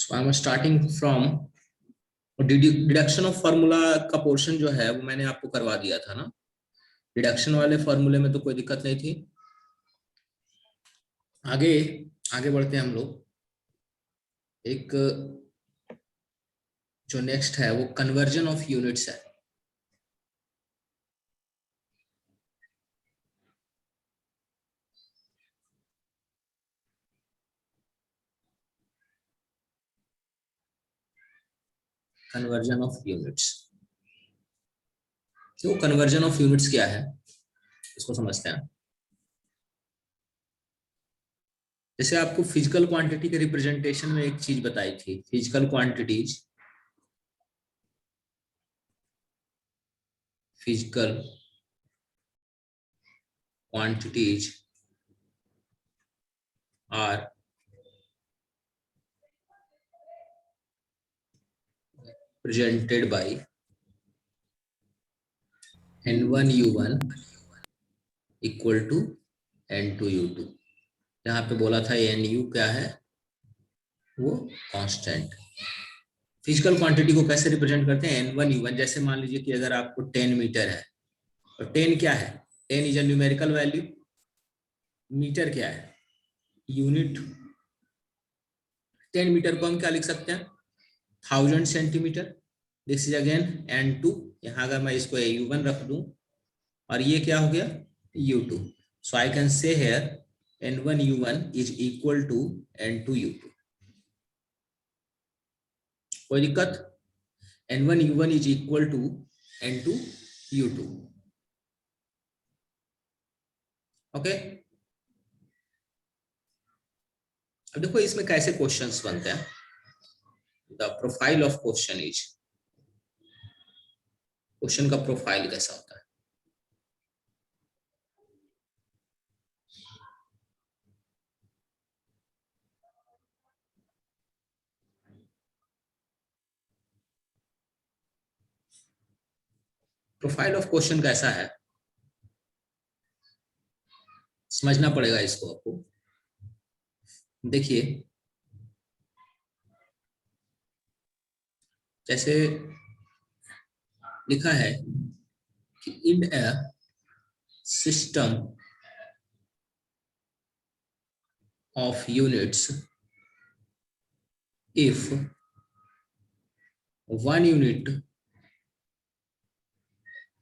So I'm starting from deduction of formula का portion जो है वो मैंने आपको करवा दिया था ना। डिडक्शन वाले फार्मूले में तो कोई दिक्कत नहीं थी। आगे आगे बढ़ते हैं हम लोग। एक जो नेक्स्ट है वो कन्वर्जन ऑफ यूनिट्स है। कन्वर्जन ऑफ यूनिट्स, तो कन्वर्जन ऑफ यूनिट्स क्या है इसको समझते हैं। जैसे आपको फिजिकल क्वांटिटी के रिप्रेजेंटेशन में एक चीज बताई थी, physical quantities, physical quantities are presented by n1 u1 equal to n2 u2। यहाँ पे बोला था nu क्या है, वो कांस्टेंट। फिजिकल क्वांटिटी को कैसे रिप्रेजेंट करते हैं, n1 u1। जैसे मान लीजिए कि अगर आपको 10 मीटर है, और 10 क्या है, 10 is a numerical value. Metre क्या है, यूनिट। 10 मीटर को हम क्या लिख सकते हैं, 1000 centimetre. This is again n2। यहाँ अगर मैं इसको u1 रख दूं और ये क्या हो गया u2, so I can say here n1 u1 is equal to n2 u2। कोई दिक्कत, n1 u1 is equal to n2 u2। Okay, अब देखो इसमें कैसे क्वेश्चंस बनते हैं। The profile of question is, question का प्रोफाइल कैसा होता है। प्रोफाइल ऑफ क्वेश्चन कैसा है समझना पड़ेगा इसको आपको। देखिए जैसे लिखा है कि in a system of units if 1 unit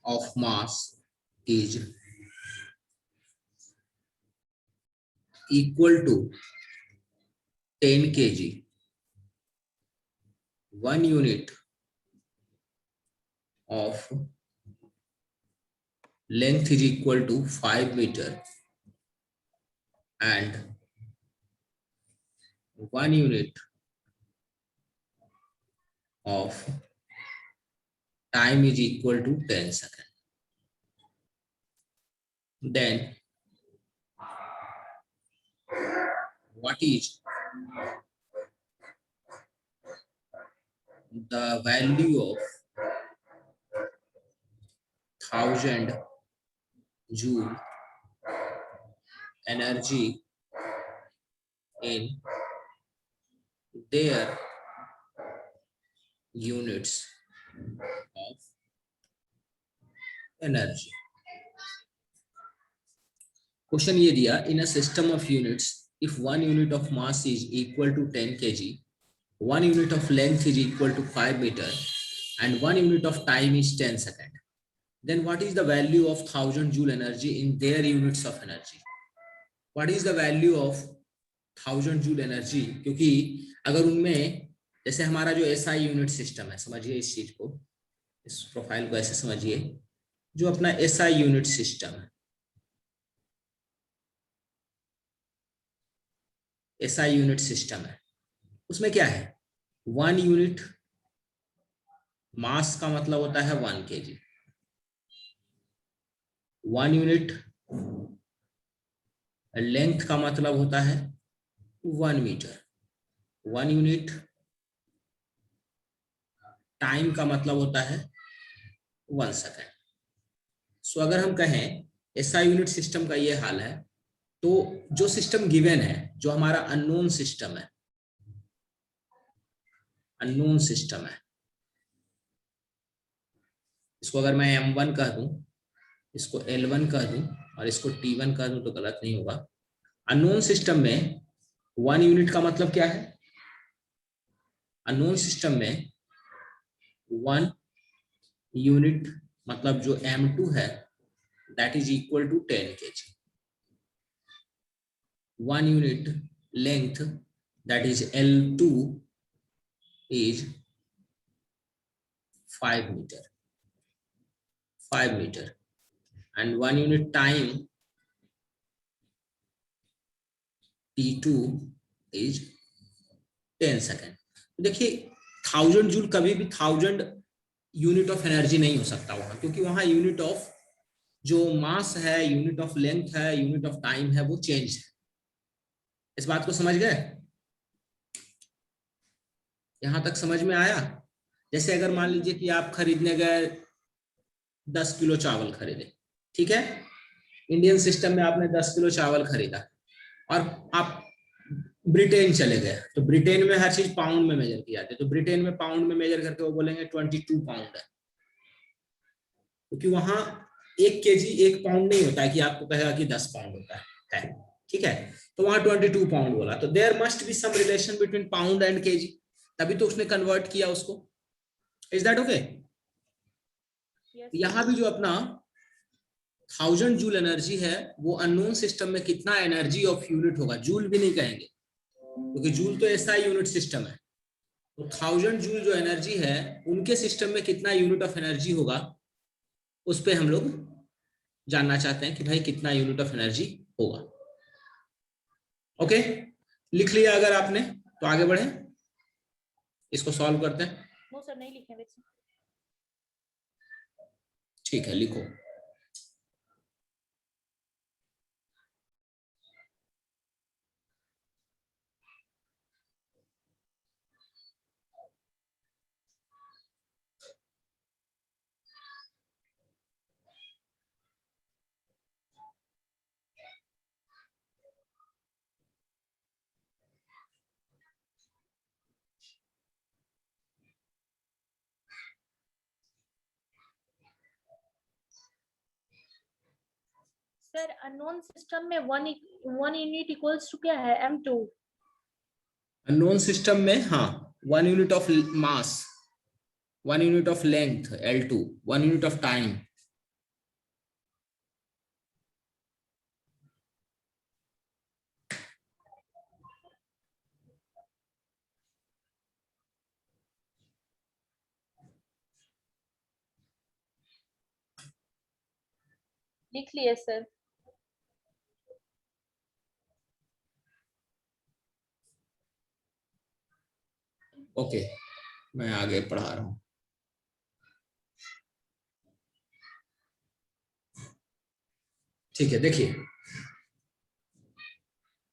of mass is equal to 10 kg, 1 unit of length is equal to 5 meter and 1 unit of time is equal to 10 seconds. Then what is the value of 1000 joule energy in their units of energy। Question ये दिया, in a system of units if 1 unit of mass is equal to 10 kg, 1 unit of length is equal to 5 metre and 1 unit of time is 10 seconds, then what is the value of 1000 joule energy in their units of energy? What is the value of 1000 joule energy? क्योंकि अगर उनमें जैसे हमारा जो SI unit system है, समझिए इस चीज को, इस प्रोफाइल को ऐसे समझिए, जो अपना SI यूनिट सिस्टम है, SI यूनिट सिस्टम है, उसमें क्या है, 1 यूनिट मास का मतलब होता है 1 kg, 1 यूनिट लेंथ का मतलब होता है 1 मीटर, 1 यूनिट टाइम का मतलब होता है 1 सेकेंड। सो अगर हम कहें SI यूनिट सिस्टम का ये हाल है, तो जो सिस्टम गिवन है, जो हमारा अननोन सिस्टम है, अननोन सिस्टम है। इसको अगर मैं M1 कह दूं, इसको L1 कह दूं और इसको T1 कह दूं तो गलत नहीं होगा। अननोन सिस्टम में 1 यूनिट का मतलब क्या है? अननोन सिस्टम में 1 यूनिट मतलब जो M2 है that is equal to 10 kg. 1 unit length that is L2 is 5 meter, 5 meter, and 1 unit time T2 is 10 second. तो देखिए 1000 जूल कभी भी 1000 यूनिट ऑफ एनर्जी नहीं हो सकता वहां, क्योंकि वहां यूनिट ऑफ जो मास है, यूनिट ऑफ लेंथ है, यूनिट ऑफ टाइम है, वो चेंज है। इस बात को समझ गए? यहां तक समझ में आया? जैसे अगर मान लीजिए कि आप खरीदने गए 10 किलो चावल खरीदे, ठीक है, इंडियन सिस्टम में आपने 10 किलो चावल खरीदा और आप ब्रिटेन चले गए, तो ब्रिटेन में हर चीज पाउंड में मेजर की जाती है, तो ब्रिटेन में पाउंड में मेजर करके वो बोलेंगे 22 पाउंड है, क्योंकि वहां 1 केजी 1 पाउंड नहीं होता है कि आपको कहेगा कि 10 पाउंड होता है, ठीक है, तो वहां 22 पाउंड बोला, तो there must be some relation between pound and KG, तभी तो उसने कन्वर्ट किया उसको। Is that okay? यहां भी जो अपना 1000 जूल एनर्जी है, वो अननोन सिस्टम में कितना एनर्जी ऑफ यूनिट होगा, जूल भी नहीं कहेंगे क्योंकि जूल तो ऐसा यूनिट सिस्टम है, तो 1000 जूल जो एनर्जी है उनके सिस्टम में कितना यूनिट ऑफ एनर्जी होगा, उस पे हम लोग जानना चाहते हैं कि भाई कितना यूनिट ऑफ एनर्जी होगा। ओके, लिख लिया अगर आपने तो आगे बढ़े, इसको सॉल्व करते हैं। नो सर, नहीं लिखे वैसे। ठीक है, लिखो। सर अननोन सिस्टम में 1 यूनिट इक्वल्स टू क्या है? M2। अननोन सिस्टम में हाँ 1 unit of mass, 1 unit of length L2, 1 unit of time. लिख लिए सर। ओके, मैं आगे पढ़ा रहा हूं। ठीक है, देखिए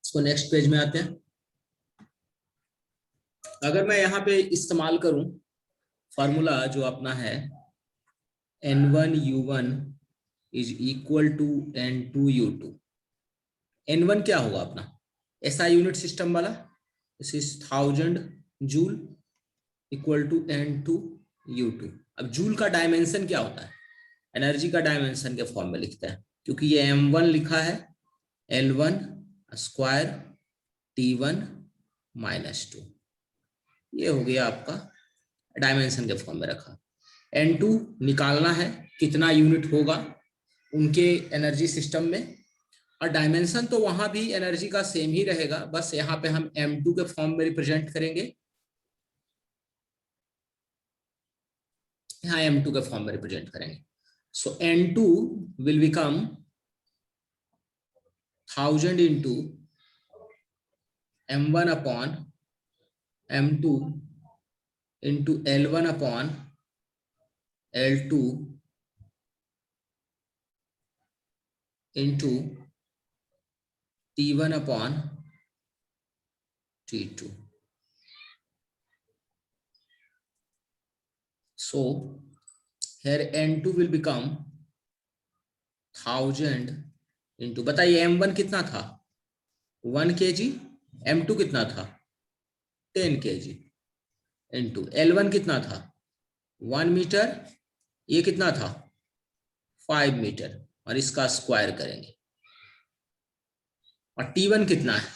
इसको नेक्स्ट पेज में आते हैं। अगर मैं यहाँ पे इस्तेमाल करूं फॉर्मूला जो अपना है N1U1 is equal to N2U2। N1 क्या होगा अपना? ऐसा यूनिट सिस्टम वाला, this is 1000 joule equal to N2U2। अब जूल का डायमेंशन क्या होता है? एनर्जी का डायमेंशन के फॉर्म में लिखते हैं, क्योंकि ये M1 लिखा है L1 स्क्वायर T1 -2, ये हो गया आपका डायमेंशन के फॉर्म में रखा। N2 निकालना है कितना यूनिट होगा उनके एनर्जी सिस्टम में, और डायमेंशन तो वहां भी एनर्जी का सेम ही रहेगा, बस यहाँ पे हम M2 के फॉर्म में रिप्रेजेंट करेंगे, यहाँ M2 के फॉर्म में रिप्रेजेंट करेंगे। सो N2 will become 1000 into M1 upon M2 into L1 upon L2 into T1 upon T2. So here N2 will become 1000 into, बताइए M1 कितना था? 1 kg। M2 कितना था? 10 kg। इंटू L1 कितना था 1 मीटर, ये कितना था 5 मीटर, और इसका स्क्वायर करेंगे। और T1 कितना है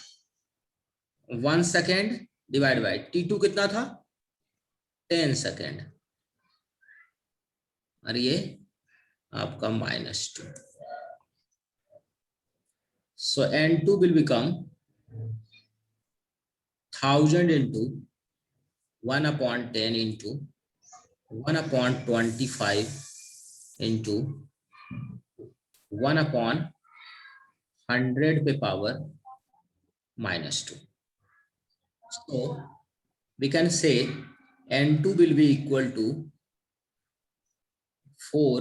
1 सेकेंड डिवाइड बाय T2 कितना था 10 सेकेंड, और ये आपका -2। So N2 will become 1000 into 1/10 into 1/25 into 1/100 पे power -2। So we can say N2 will be equal to 4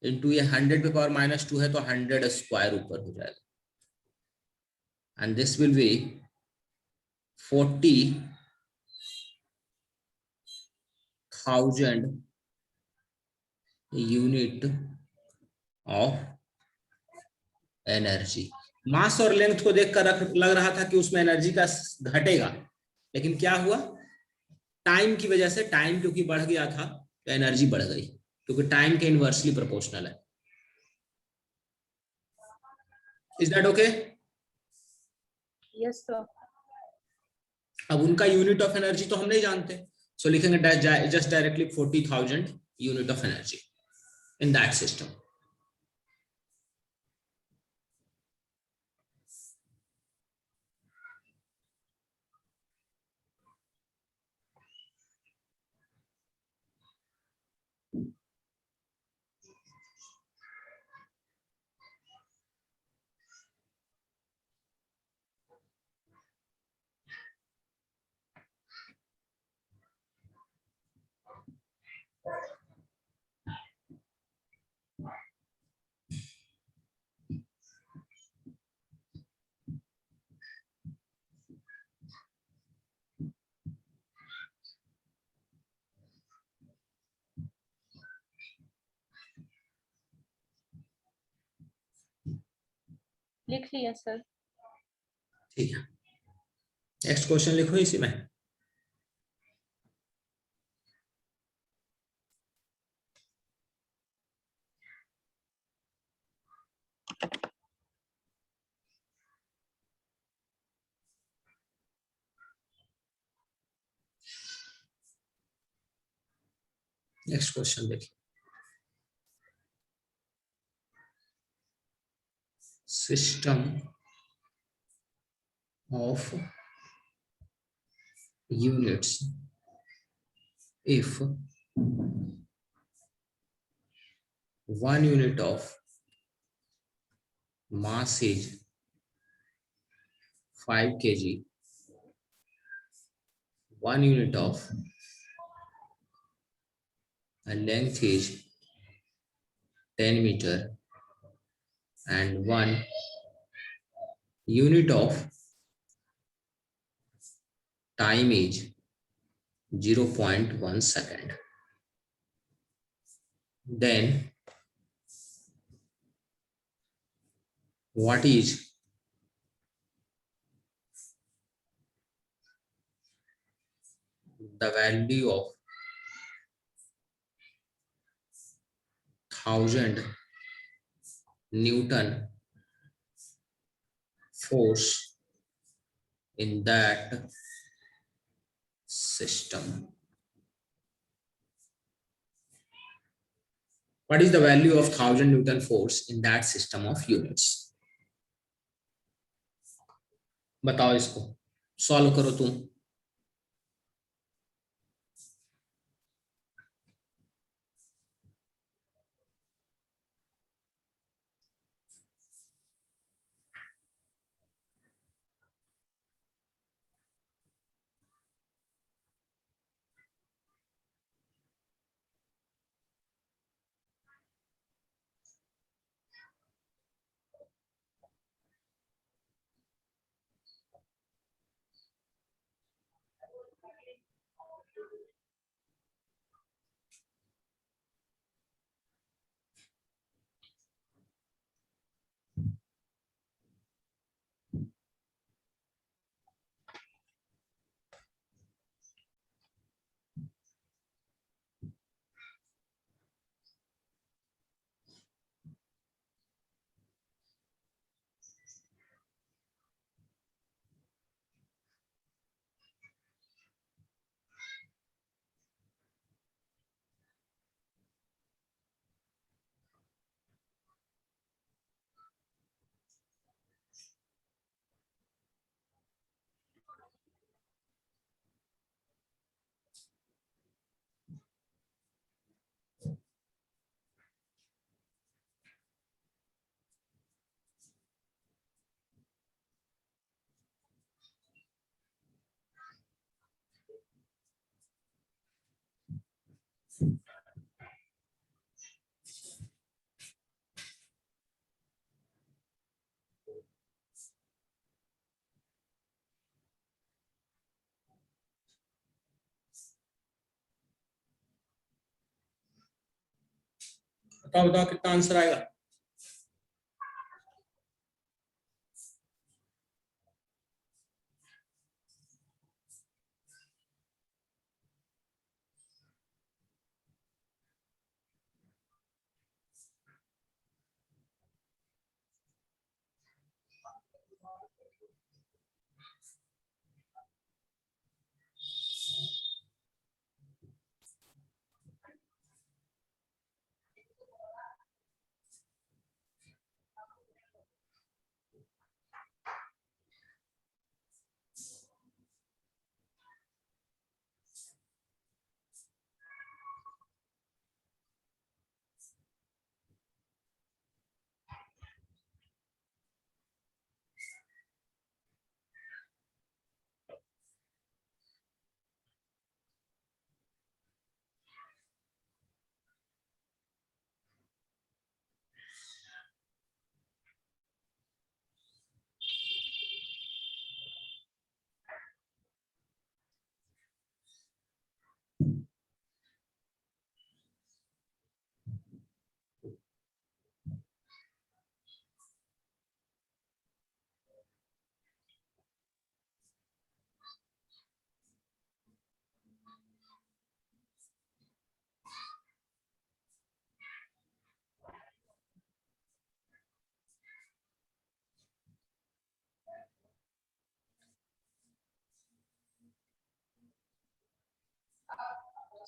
into ये 100 पे पावर -2 है तो 100 स्क्वायर ऊपर हो जाएगा, and this will be 40,000 unit of energy. Mass और लेंथ को देखकर लग रहा था कि उसमें एनर्जी का घटेगा, लेकिन क्या हुआ टाइम की वजह से, टाइम क्योंकि बढ़ गया था तो एनर्जी बढ़ गई, क्योंकि टाइम के इनवर्सली प्रोपोर्शनल है। Is that okay? Yes sir. अब उनका यूनिट ऑफ एनर्जी तो हम नहीं जानते, सो लिखेंगे just directly 40,000 unit of energy in that system. लिख लिया सर। ठीक है, नेक्स्ट क्वेश्चन लिखो इसी में। नेक्स्ट क्वेश्चन देखिए, system of units if 1 unit of mass is 5 kg, 1 unit of length is 10 meter, and 1 unit of time is 0.1 second, then what is the value of 1000 Newton force in that system? What is the value of 1000 Newton force in that system of units? बताओ, इसको solve करो तुम। बताओ बताओ कितना answer आएगा।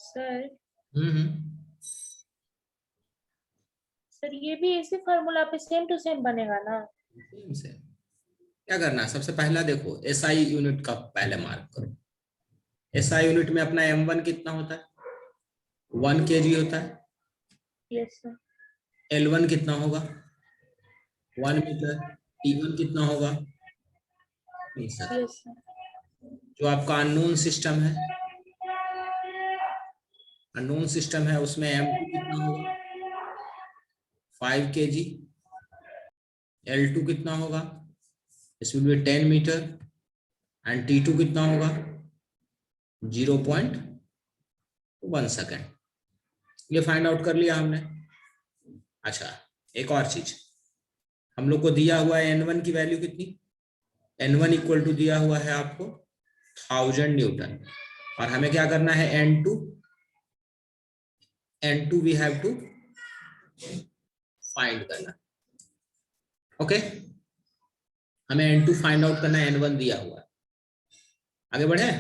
Sir हम्म। Sir ये भी इसी फार्मूला पे सेम टू सेम बनेगा ना? सेम से क्या करना है, सबसे पहला देखो एसआई यूनिट का पहले मार्क करो। एसआई यूनिट में अपना m1 कितना होता है, 1 kg होता है। Yes sir. L1 कितना होगा, 1 मीटर। T1 कितना होगा, मीटर। Yes sir. जो आपका अननोन सिस्टम है, अननोन सिस्टम है उसमें m2 कितना होगा, 5 kg। L2 कितना होगा, इस will be 10 metre. And T2 कितना होगा, 0.1 सेकेंड। ये फाइंड आउट कर लिया हमने। अच्छा एक और चीज, हम लोग को दिया हुआ है N1 की वैल्यू कितनी, N1 इक्वल टू दिया हुआ है आपको 1000 न्यूटन। और हमें क्या करना है, N2 we have to find करना। ओके हमें N2 फाइंड आउट करना है, N1 दिया हुआ है। आगे बढ़े,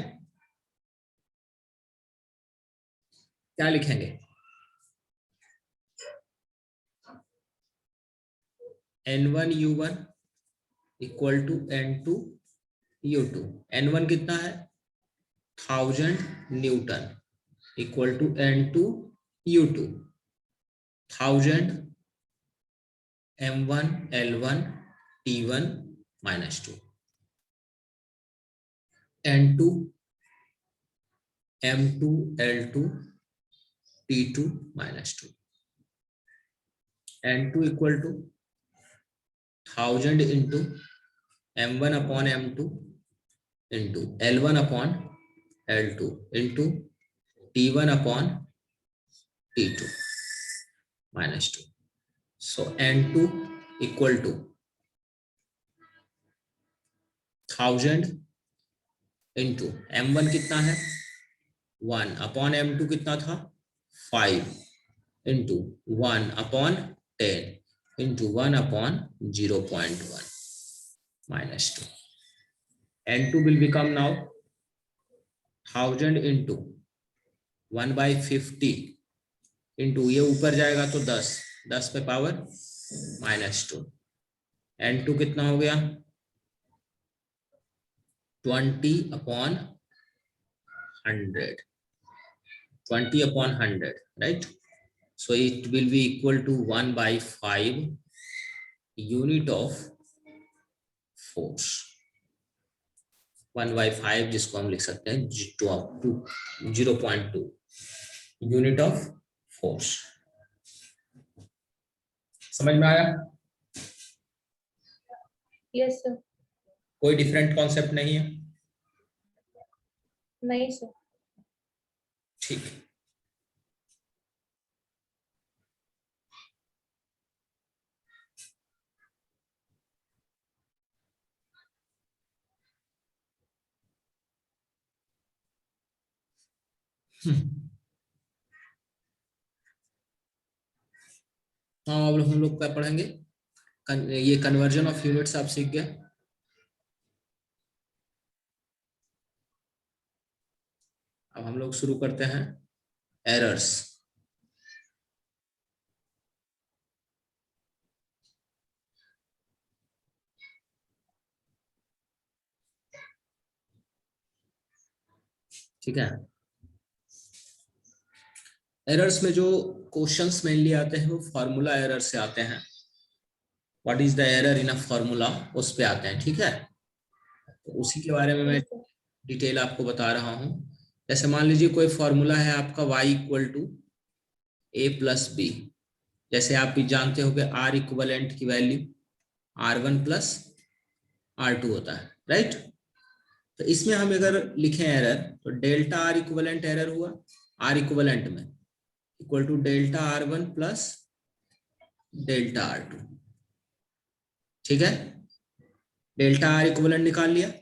क्या लिखेंगे, N1 U1 equal to N2 U2। N1 कितना है 1000 newton equal to N2 U2। 1000 M1 L1 T1 -2 N2 M2 L2 T2 -2। N2 equal to 1000 into M1 upon M2 into L1 upon L2 into T1 upon T2 -2। So N2 equal to 1000 into M1 कितना है 1 upon M2 कितना था 5 into 1 upon 10 into 1 upon 0.1 -2। N2 will become now 1000 into 1/50 into ये ऊपर जाएगा तो 10 पे power -2। N2 कितना हो गया 20 upon 100, 20 upon 100, right? So it will be equal to 1/5 unit of force। 1/5 जिसको हम लिख सकते हैं 0.2 यूनिट ऑफ फोर्स। समझ में आया, यस सर। कोई डिफरेंट कॉन्सेप्ट नहीं है, नहीं सर। ठीक है। हाँ, अब हम लोग क्या पढ़ेंगे, ये कन्वर्जन ऑफ यूनिट्स आप सीख गए। अब हम लोग शुरू करते हैं एरर्स। ठीक है, एरर्स में जो क्वेश्चंस मेनली आते हैं वो फार्मूला एरर से आते हैं। What is the error in a formula, उस पे आते हैं। ठीक है, तो उसी के बारे में मैं Yes, sir. डिटेल आपको बता रहा हूँ। जैसे मान लीजिए कोई फार्मूला है आपका y equal to a plus b. जैसे आप भी जानते हो कि आर इक्वलेंट की वैल्यू R1 प्लस R2 होता है, राइट। तो इसमें हम अगर लिखें एरर, तो डेल्टा आर इक्वलेंट एरर हुआ, आर इक्वलेंट में equal to delta R1 plus delta R2। ठीक है, डेल्टा आर इक्वलेंट निकाल लिया।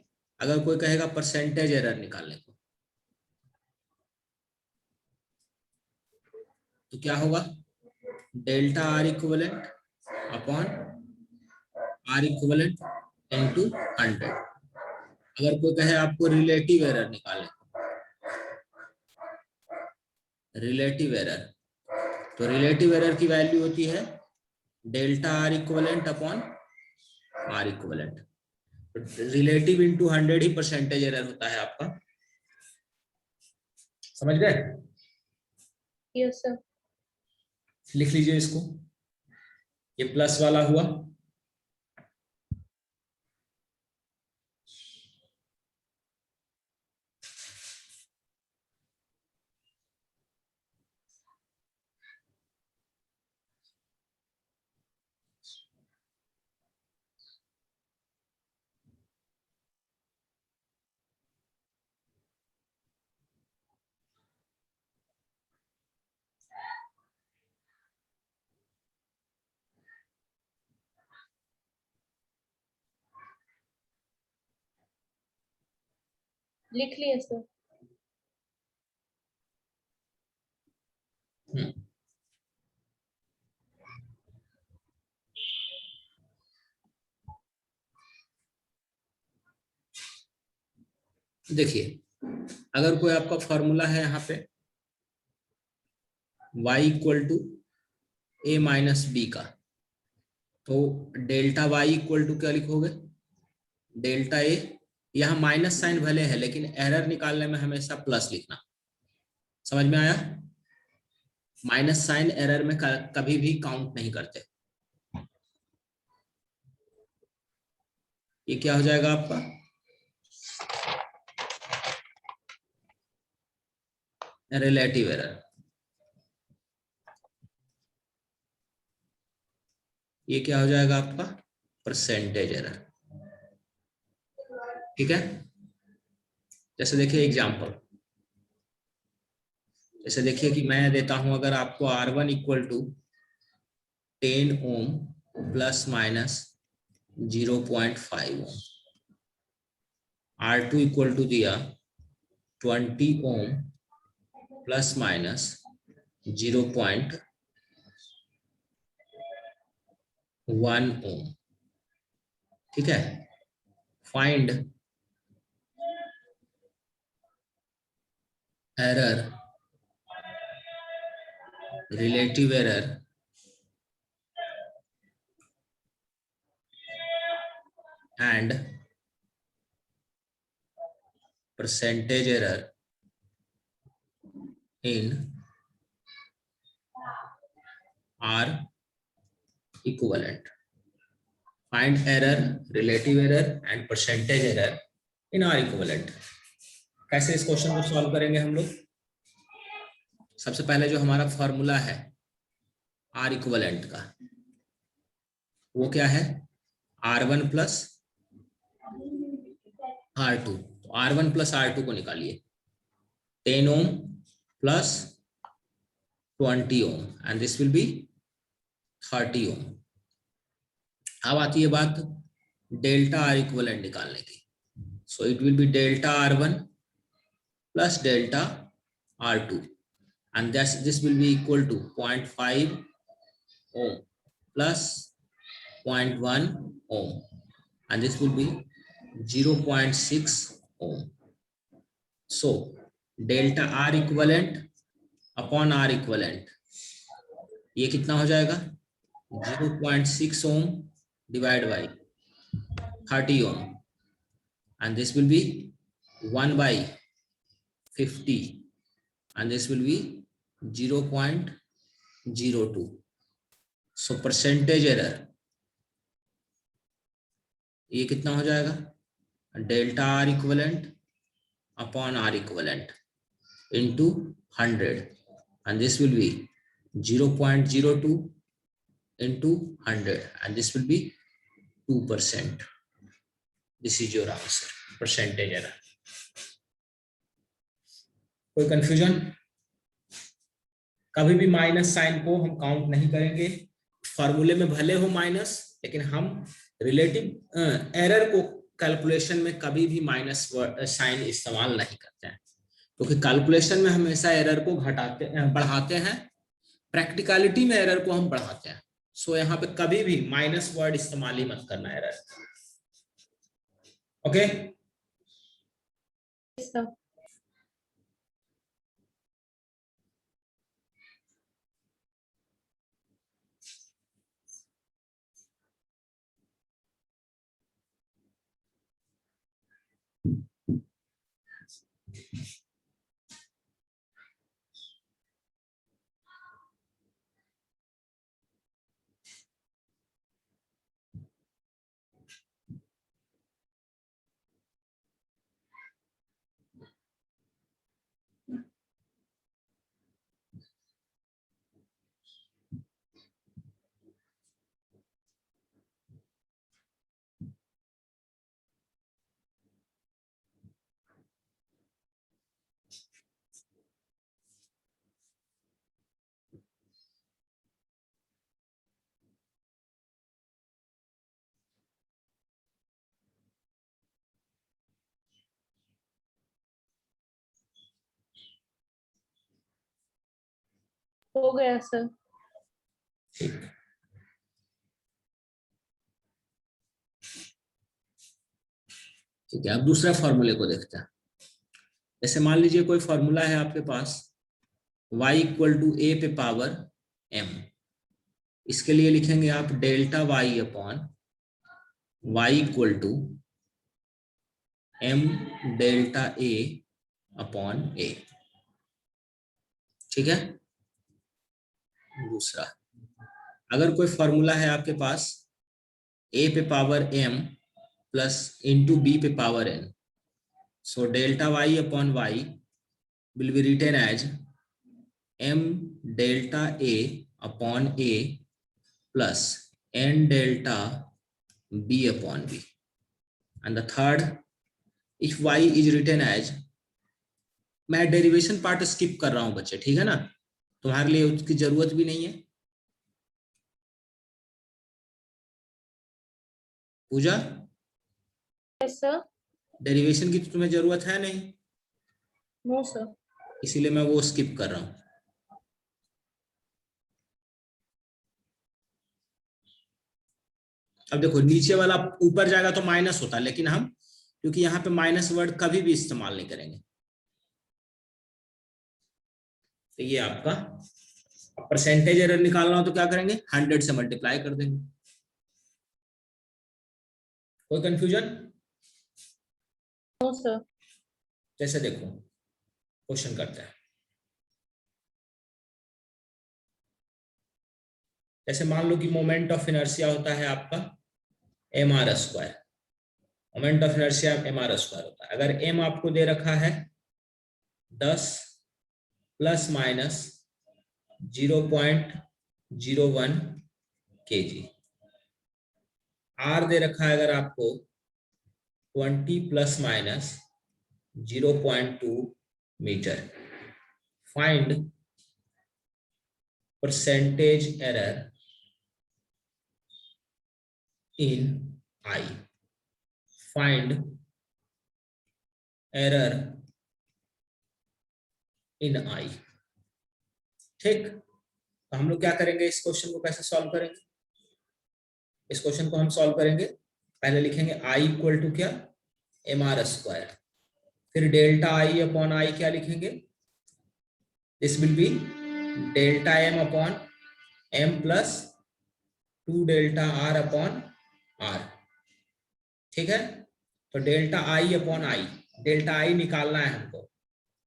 अगर कोई कहेगा परसेंटेज एरर निकालने को, तो क्या होगा, delta R equivalent upon R equivalent into 100। अगर कोई कहे आपको रिलेटिव एरर निकालने को, रिलेटिव एरर, तो रिलेटिव एरर की वैल्यू होती है delta R equivalent upon R equivalent. Relative into 100 ही परसेंटेज एरर होता है आपका। समझ गए? Yes, sir. लिख लीजिए इसको, ये प्लस वाला हुआ, लिख लिए सर। देखिए अगर कोई आपका फॉर्मूला है यहाँ पे y equal to a minus b का, तो डेल्टा y इक्वल टू क्या लिखोगे, डेल्टा ए। यहाँ माइनस साइन भले है लेकिन एरर निकालने में हमेशा प्लस लिखना। समझ में आया? माइनस साइन एरर में कभी भी काउंट नहीं करते। ये क्या हो जाएगा आपका, रिलेटिव एरर। ये क्या हो जाएगा आपका, परसेंटेज एरर। ठीक है, जैसे देखिए एग्जांपल, जैसे देखिए कि मैं देता हूं अगर आपको R1 equal to 10 ohm plus minus 0.5 ohm, R2 equal to दिया 20 ओम प्लस माइनस 0.1 ओम। ठीक है, find error, relative error and percentage error in R equivalent. Find error, relative error and percentage error in R equivalent. कैसे इस question को solve करेंगे हम लोग? सबसे पहले जो हमारा फॉर्मूला है R equivalent का, वो क्या है, R1 प्लस R2। तो R1 प्लस R2 को निकालिए, 10 ohm plus 20 ohm and this will B 30 ओम। अब आती है बात डेल्टा आर इक्वलेंट निकालने की। So it will be delta R1 plus delta R2, and this will be equal to 0.5 ohm plus 0.1 ohm, and this will be 0.6 ohm. So delta R equivalent upon R equivalent, ये कितना हो जाएगा? 0.6 ohm divided by 30 ohm, and this will be 1 by 50, and this will be 0.02. So percentage error ये कितना हो जाएगा? Delta R equivalent upon R equivalent into 100, and this will be 0.02 into 100, and this will be 2%. This is your answer, percentage error. कोई confusion? कभी भी minus sign को हम count नहीं करेंगे, फॉर्मूले में भले हो माइनस, लेकिन हम रिलेटिव एरर को कैलकुलेशन में कभी भी माइनस साइन इस्तेमाल नहीं करते हैं, क्योंकि कैलकुलेशन में हमेशा एरर को बढ़ाते हैं, प्रैक्टिकलिटी में एरर को हम बढ़ाते हैं. सो यहाँ पे कभी भी माइनस वर्ड इस्तेमाल ही मत करना एरर. ओके हो गया सर. ठीक है, अब दूसरा फॉर्मूले को देखते हैं. जैसे मान लीजिए कोई फॉर्मूला है आपके पास y इक्वल टू ए पे पावर m. इसके लिए लिखेंगे आप delta y upon y equal to m delta a upon a. ठीक है. दूसरा, अगर कोई फॉर्मूला है आपके पास a पे power m plus into b पे power n, so delta y upon y will be written as m delta a upon a plus n delta b upon b. And the third, if y is written as, मैं derivation part skip कर रहा हूं बच्चे, ठीक है ना, तुम्हारे लिए उसकी जरूरत भी नहीं है. पूजा, यस सर. डेरिवेशन की तो तुम्हें जरूरत है नहीं, नो सर. इसीलिए मैं वो स्किप कर रहा हूं. अब देखो नीचे वाला ऊपर जाएगा तो माइनस होता है, लेकिन हम क्योंकि यहाँ पे माइनस वर्ड कभी भी इस्तेमाल नहीं करेंगे, तो ये आपका परसेंटेज एरर निकालना हो तो क्या करेंगे, 100 से मल्टीप्लाई कर देंगे. कोई कंफ्यूजन? No sir. जैसे देखो क्वेश्चन करते हैं. जैसे मान लो कि मोमेंट ऑफ इनर्शिया होता है आपका mr square. Moment of inertia mr square होता है. अगर m आपको दे रखा है 10 प्लस माइनस 0.01 kg, r दे रखा है अगर आपको 20 plus minus 0.2 metre. Find percentage error in I. Find error in I. ठीक, तो हम लोग क्या करेंगे, इस क्वेश्चन को कैसे सॉल्व करेंगे? इस क्वेश्चन को हम सॉल्व करेंगे, पहले लिखेंगे आई इक्वल टू क्या, एम आर स्क्वायर, फिर डेल्टा आई अपॉन आई क्या लिखेंगे, this will be delta m upon m plus 2 delta r upon r. ठीक है, तो delta I upon I, delta I निकालना है हमको,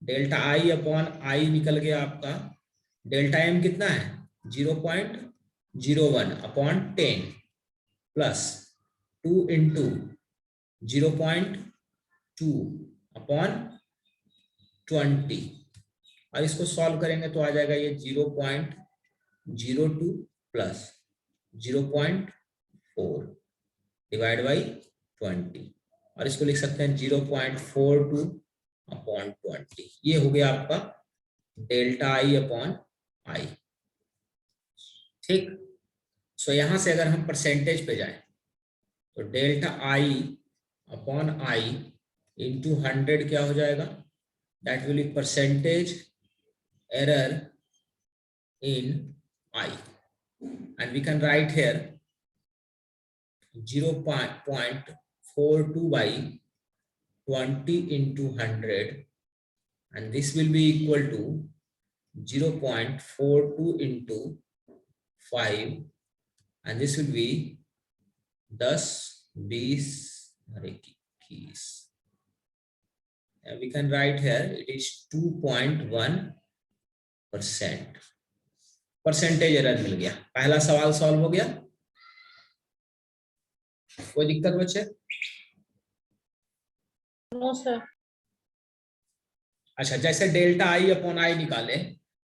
डेल्टा आई अपॉन आई निकल गया आपका, डेल्टा एम कितना है 0.01 अपॉन 10 प्लस 2 इंटू 0.2 अपॉन 20, और इसको सॉल्व करेंगे तो आ जाएगा ये 0.02 प्लस 0.4 डिवाइड बाई 20, और इसको लिख सकते हैं 0.42 अपॉन 20। ये हो गया आपका डेल्टा आई अपॉन आई। ठीक, सो यहां से अगर हम परसेंटेज पे जाएं तो delta I upon I into 100 क्या हो जाएगा, that will be percentage error in I, and we can write here 0.42 by 20 into 100, and this will be equal to 0.42 into 5, and this will be 10, 20, अरे 21, and we can write here it is 2.1%। Percentage error मिल गया, पहला सवाल solve हो गया, कोई दिक्कत बच्चे? No sir. अच्छा, जैसे डेल्टा आई अपॉन आई निकाले,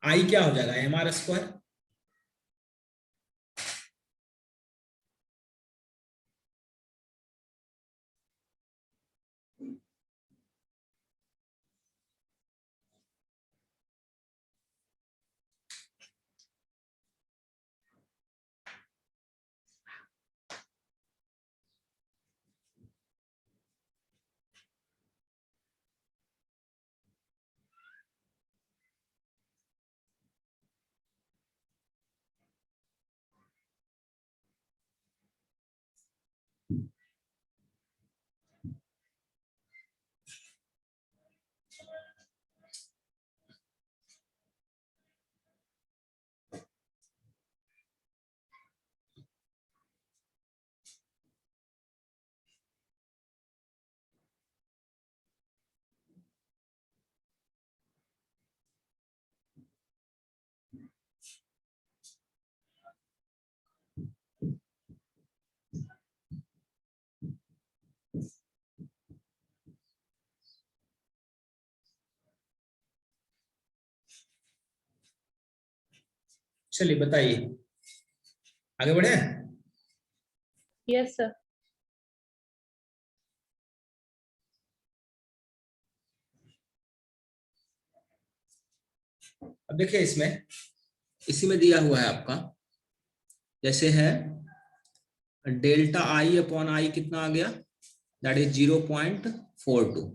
आई क्या हो जाएगा एम आर स्क्वायर, चलिए बताइए, आगे बढ़े। Yes sir. अब देखिए इसमें, इसी में दिया हुआ है आपका, जैसे है डेल्टा आई अपॉन आई कितना आ गया, that is 0.42,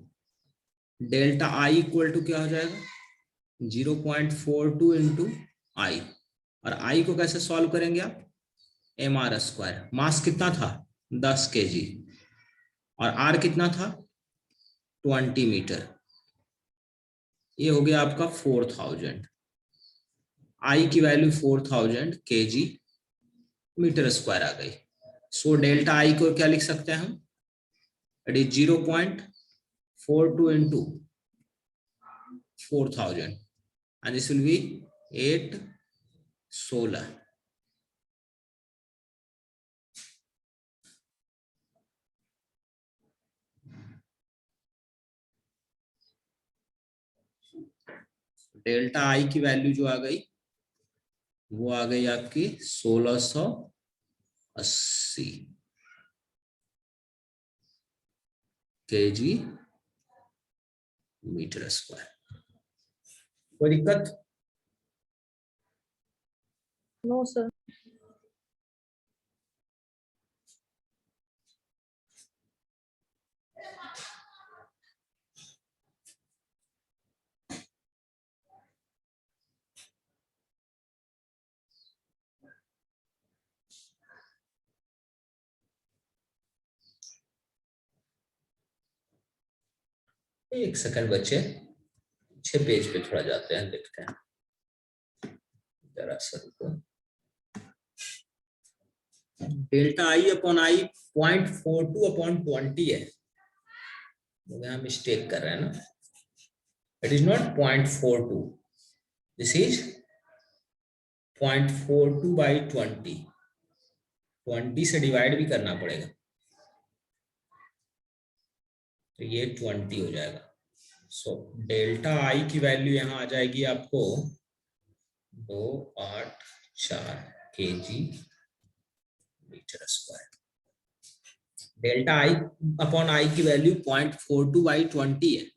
delta I equal to क्या हो जाएगा 0.42 इंटू आई, और आई को कैसे सॉल्व करेंगे आप, एम आर स्क्वायर, मास कितना था 10 kg, और आर कितना था 20 मीटर, ये हो गया आपका 4000, आई की वैल्यू 4000 kg मीटर स्क्वायर आ गई। सो डेल्टा आई को क्या लिख सकते हैं हम, it is 0.42 into 4000, and this will be 816। Delta आई की वैल्यू जो आ गई वो आ गई आपकी 1680 kg मीटर स्क्वायर। कोई दिक्कत? No sir. एक सेकंड बच्चे, पीछे पेज पे थोड़ा जाते हैं, देखते हैं जरा सा रुको। Delta I upon I 0.42 upon 20 है, तो यहाँ मिस्टेक कर रहे हैं ना, it is not 0.42, this is 0.42 by 20, 20 से डिवाइड भी करना पड़ेगा, तो ये 20 हो जाएगा। सो डेल्टा आई की वैल्यू यहाँ आ जाएगी आपको 284 kg metre square. Delta I upon I की वैल्यू 0.42 बाई 20 है, इट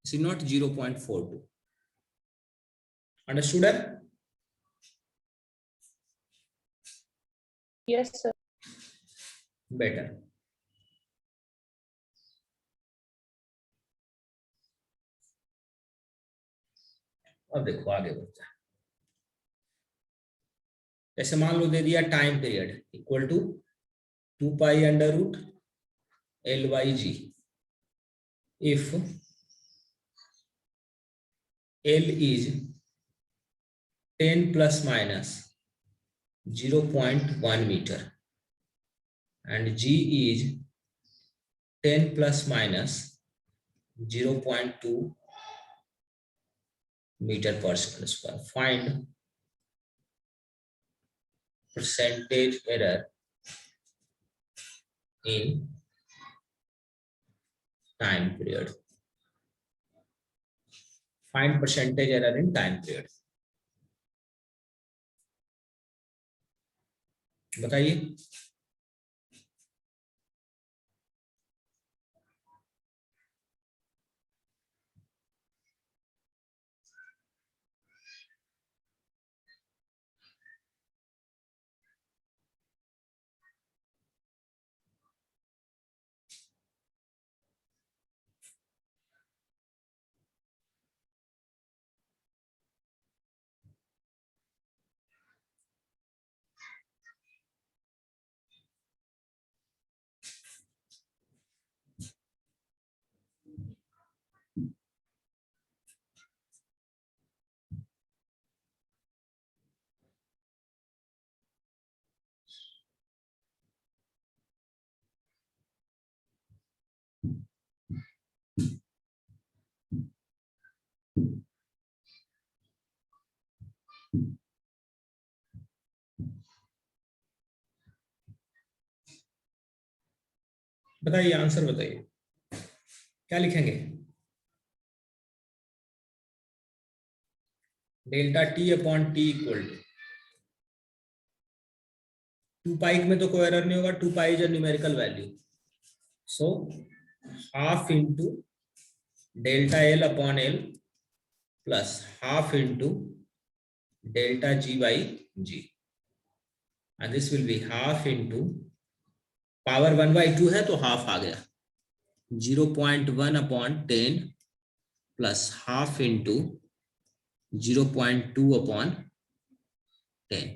इज नॉट 0.42। अंडरस्टूड है? Yes, sir. बेटर। अब देखो आगे बढ़ते हैं। जैसे मान लो दे दिया time period equal to 2 pi under root l by g, if l is 10 plus minus 0.1 meter and G is 10 plus minus 0.2 meter per second square. Find percentage error in time period. Find percentage error in time period. बताइए। बताइए answer बताइए, क्या लिखेंगे? Delta T upon T equal to pi में तो कोई error नहीं होगा, 2 pi is a numerical value, so half into delta L upon L plus half into delta G by G, and this will be half into power 1/2 है तो half आ गया, 0.1 upon 10 plus half into 0.2 upon 10,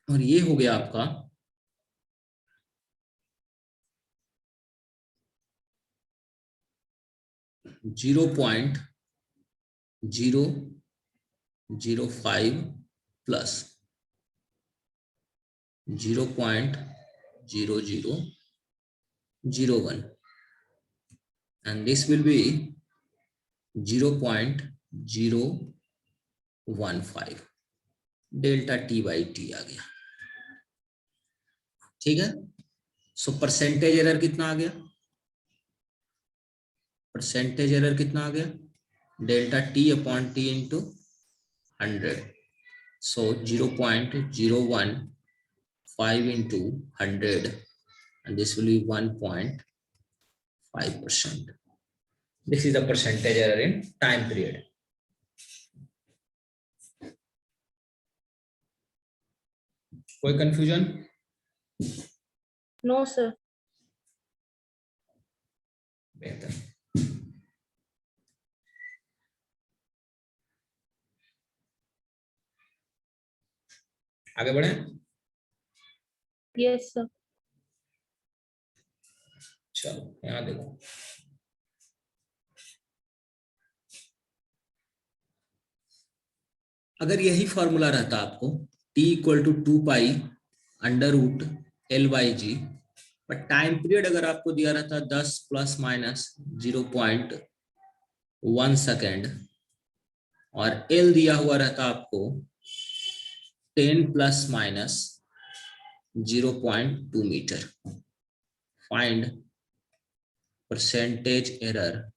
और ये हो गया आपका 0.005 plus 0.0001, and this will be 0.015 delta T by T आ गया। ठीक है, सो परसेंटेज एरर कितना आ गया? परसेंटेज एरर कितना आ गया? Delta T upon T into 100, so 0.015 into 100, and this will be 1.5%. This is the percentage error in time period. कोई confusion? No, sir. बेहतर। आगे बढ़े। Yes, sir. चलो यहाँ देखो, अगर यही फॉर्मूला रहता आपको t equal to 2 pi under root L/G, but time period अगर आपको दिया रहता 10 प्लस माइनस 0.1 सेकेंड और L दिया हुआ रहता आपको 10 plus minus 0.2 metre, find percentage error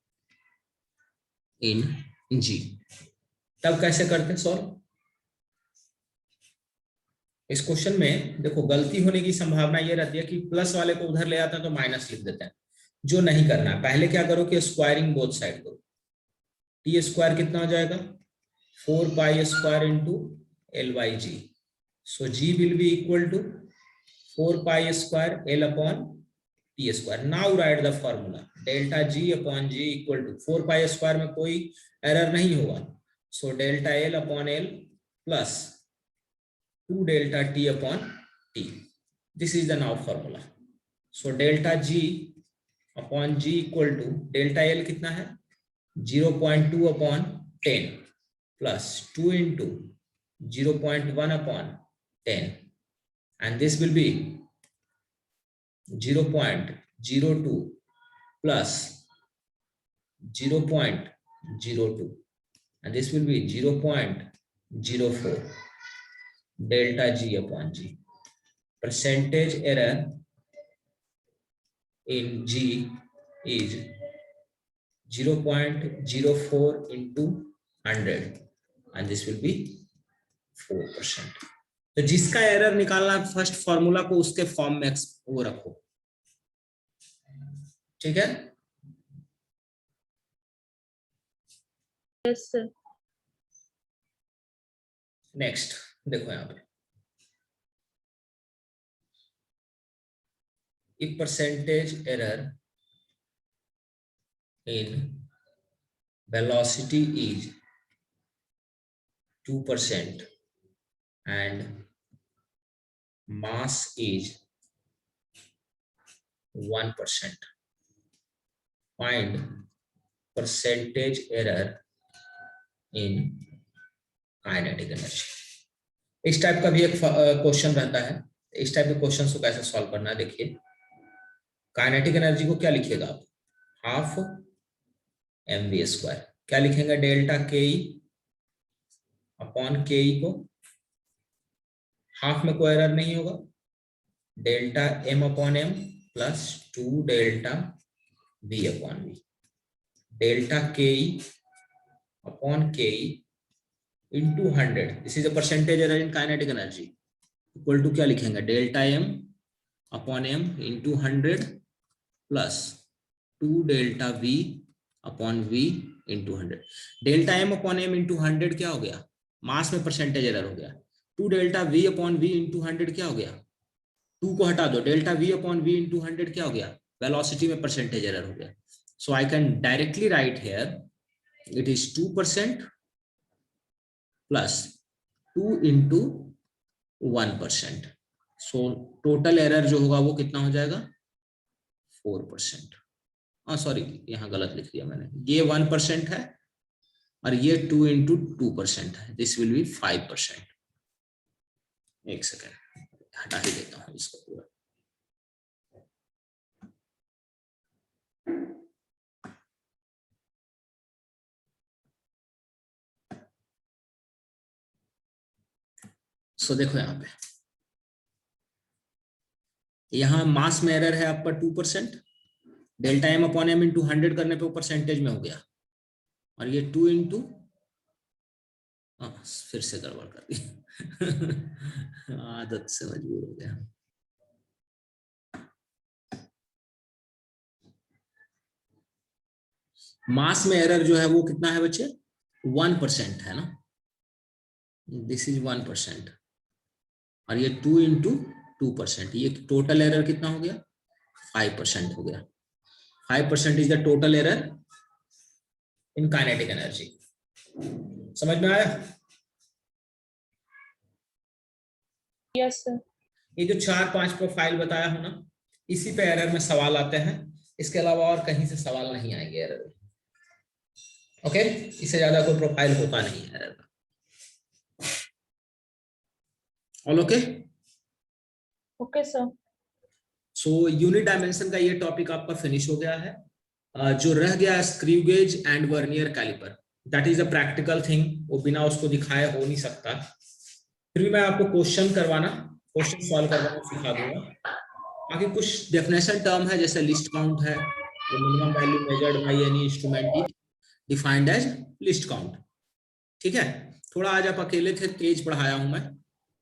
in G। तब कैसे करते सॉल्व? इस क्वेश्चन में देखो गलती होने की संभावना ये रहती है कि प्लस वाले को उधर ले आते हैं तो माइनस लिख देते हैं, जो नहीं करना है। पहले क्या करो कि स्क्वायरिंग बोथ साइड करो। टी स्क्वायर कितना हो जाएगा 4 pi square into L/G, so G will be equal to 4 pi square L upon T square. Now write the formula delta G upon G equal to 4 pi square में कोई error नहीं होगा, so delta L upon L plus 2 delta T upon T. This is the now formula. So delta G upon G equal to delta L कितना है 0.2 upon 10 plus 2 into 0.1 upon 10, and this will be 0.02 plus 0.02, and this will be 0.04 delta G upon G. Percentage error in G is 0.04 into 100, and this will be 4%. तो जिसका error निकालना first formula को उसके form में वो रखो, ठीक है? Yes sir. नेक्स्ट देखो यहाँ पे, if percentage error in velocity is 2% and mass is 1%, find percentage error in kinetic energy। इस टाइप का भी एक क्वेश्चन रहता है। इस टाइप के क्वेश्चन को कैसे सॉल्व करना है देखिए। काइनेटिक एनर्जी को क्या लिखिएगा आप, हाफ mv²। क्या लिखेंगे डेल्टा के अपॉन के को, हाफ में कोई एरर नहीं होगा, delta m upon m plus 2 delta v upon v, delta के अपॉन के into 100, this is a percentage error in kinetic energy, equal to क्या लिखेंगे delta m upon m into 100 plus 2 delta v upon v into 100। Delta m upon m into 100 क्या हो गया, मास में percentage error हो गया। 2 delta v upon v into 100 क्या हो गया, 2 को हटा दो, delta v upon v into 100 क्या हो गया, वेलोसिटी में परसेंटेज एरर हो गया। So I can directly write here it is 2% plus 2 into 1%, so total error जो होगा वो कितना हो जाएगा 4%। सॉरी यहाँ गलत लिख दिया मैंने, ये 1% है और ये 2 into 2% है, दिस विल बी 5%। एक सेकेंड हटा ही देता हूँ इसको पूरा। सो देखो यहाँ पे, यहाँ मास में एरर है आपका 2%, delta m upon m into 100 करने पे वो परसेंटेज में हो गया, और ये 2 इंटू, फिर से गड़बड़ कर दी आदत से मजबूर हो गया। मास में एरर जो है वो कितना है बच्चे 1% है ना, दिस इज 1%, और ये 2 इंटू 2%, ये टोटल एरर कितना हो गया 5% हो गया। 5% is the total error in kinetic energy. समझ में आया? Yes sir. ये जो 4-5 प्रोफाइल बताया हूं ना, इसी पे एरर में सवाल आते हैं। इसके अलावा और कहीं से सवाल नहीं आएंगे एरर। ओके, इससे ज्यादा कोई प्रोफाइल होता नहीं है एरर का। All okay? Okay sir. So unit dimension का ये टॉपिक आपका फिनिश हो गया है। जो रह गया screw gauge and vernier calliper, that is a practical thing, वो बिना उसको दिखाए हो नहीं सकता। फिर भी मैं आपको क्वेश्चन सॉल्व करवाना सिखा दूंगा। बाकी कुछ डेफिनेशन टर्म है, जैसे लिस्ट काउंट है, minimum value measured by any instrument is defined as least count. ठीक है, थोड़ा आज आप अकेले थे, तेज पढ़ाया हूं मैं,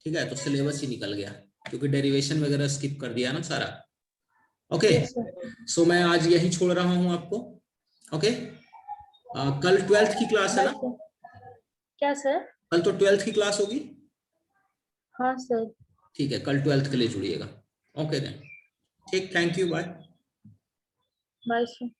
ठीक है, तो सिलेबस ही निकल गया क्योंकि डेरिवेशन वगैरह स्किप कर दिया ना सारा। ओके, सो मैं आज यही छोड़ रहा हूं आपको। ओके, कल 12th की क्लास है ना? क्या सर? कल तो 12th की क्लास होगी। हाँ सर। ठीक है, कल 12th के लिए जुड़िएगा। ओके देन, ठीक, thank you, bye. Bye sir.